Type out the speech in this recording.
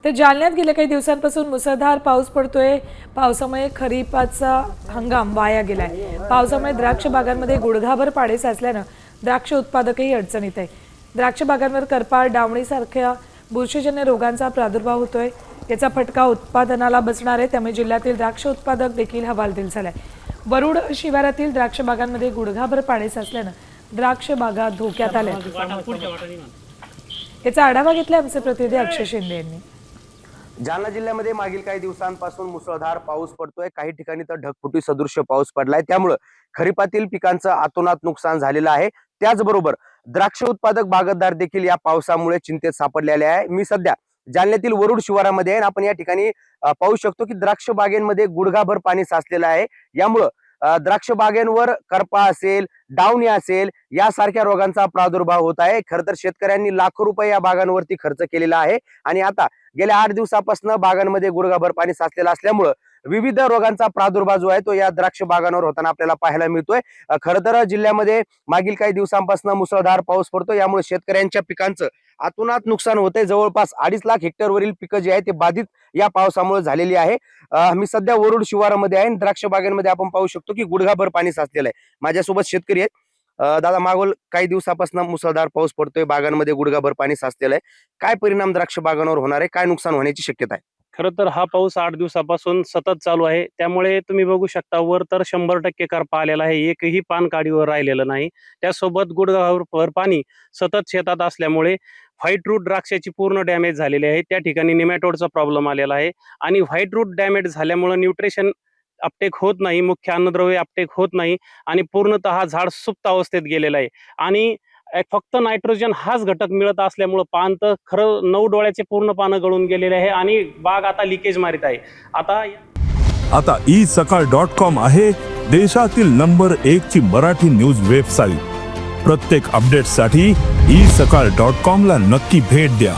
तर जालन्यात गेल्या काही दिवसांपासून मुसळधार पाऊस पडतोय। पावसामुळे खरीपाचा हंगाम वाया गेलाय। पावसामुळे द्राक्ष बागांमध्ये गुडघाभर पाणी साचल्याने द्राक्ष उत्पादकही अडचणीत आहे। द्राक्ष बागांवर करपाळ, डावणीसारख्या बुरशीजन्य रोगांचा प्रादुर्भाव होतोय। याचा फटका उत्पादनाला बसणार आहे, त्यामुळे जिल्ह्यातील द्राक्ष उत्पादक देखील हवालदिल झालाय। वरुड शिवारातील द्राक्ष बागांमध्ये गुडघाभर पाणी साचल्याने द्राक्ष बागा धोक्यात आल्या। याचा आढावा घेतला आमचे प्रतिनिधी अक्षय शिंदे यांनी। जालना जिल्ह्यामध्ये मागील काही दिवसांपासून मुसळधार पाऊस पडतोय। काही ठिकाणी तर ढगफुटी सदृश्य पाऊस पडलाय, त्यामुळे खरीपातील पिकांचं अतोनात नुकसान झालेलं आहे। त्याचबरोबर द्राक्ष उत्पादक बागायतदार देखील या पावसामुळे चिंतेत सापडलेले आहे। मी सध्या जालन्यातील वरुड शिवारामध्ये आहे। आपण या ठिकाणी पाहू शकतो की द्राक्ष बागेंमध्ये गुडघाभर पाणी साचलेलं आहे। यामुळे द्राक्ष बागेंवर करपा असेल, डावणी असेल, यासारख्या रोगांचा प्रादुर्भाव होत आहे। खरं तर शेतकऱ्यांनी लाखो रुपये या बागांवरती खर्च केलेला आहे आणि आता गेल्या 8 दिवसापासून बागांमध्ये गुडघाभर पाणी साचलेलं असल्यामुळे विविध रोगांचा प्रादुर्भाव जो आहे तो या द्राक्ष बागांवर होताना आपल्याला पाहायला मिळतोय। खरं तर जिल्ह्यामध्ये मागील काही दिवसांपासून मुसळधार पाऊस पडतो, यामुळे शेतकऱ्यांच्या पिकांचं अतोनात नुकसान होतंय। जवळपास 2.5 लाख हेक्टरवरील पिकं जी आहे ते बाधित या पावसामुळे झालेली आहे। मी सध्या वरुड शिवारामध्ये आहे। द्राक्ष बागेमध्ये आपण पाहू शकतो की गुडघाभर पाणी साचलेलं आहे। माझ्यासोबत शेतकरी आहेत। दादा, मागोल काही दिवसापासून मुसळधार पाऊस पडतोय, बागांमध्ये गुडघाभर पाणी साचलेलं आहे। काय परिणाम द्राक्ष बागांवर होणार आहे, काय नुकसान होण्याची शक्यता आहे? खरं तर हा पाऊस 8 दिवसापासून सतत चालू आहे, त्यामुळे तुम्ही बघू शकता वर तर 100% करपा आलेला आहे। एकही पान काडीवर राहिलेलं नाही। त्यासोबत गुडघाभर पाणी सतत शेतात असल्यामुळे व्हाईट रूट द्राक्षाची पूर्ण डॅमेज झालेली आहे। त्या ठिकाणी निमॅटोडचा प्रॉब्लेम आलेला आहे आणि व्हाईट रूट डॅमेज झाल्यामुळे न्यूट्रिशन अपटेक होत नाही, मुख्य अन्नद्रव्य अपटेक होत नाही आणि पूर्णतः झाड सुप्त अवस्थेत गेलेलं आहे आणि फक्त नायट्रोजन हाच घटक मिळत असल्यामुळे पान तर खरं 9 डोळ्याचे पूर्ण पानं गळून गेलेले आहे आणि बाग आता लिकेज मारित आहे। आता isakal.com आहे देशातील नंबर 1 ची मराठी न्यूज वेबसाईट। प्रत्येक अपडेटसाठी isakal.com ला नक्की भेट द्या।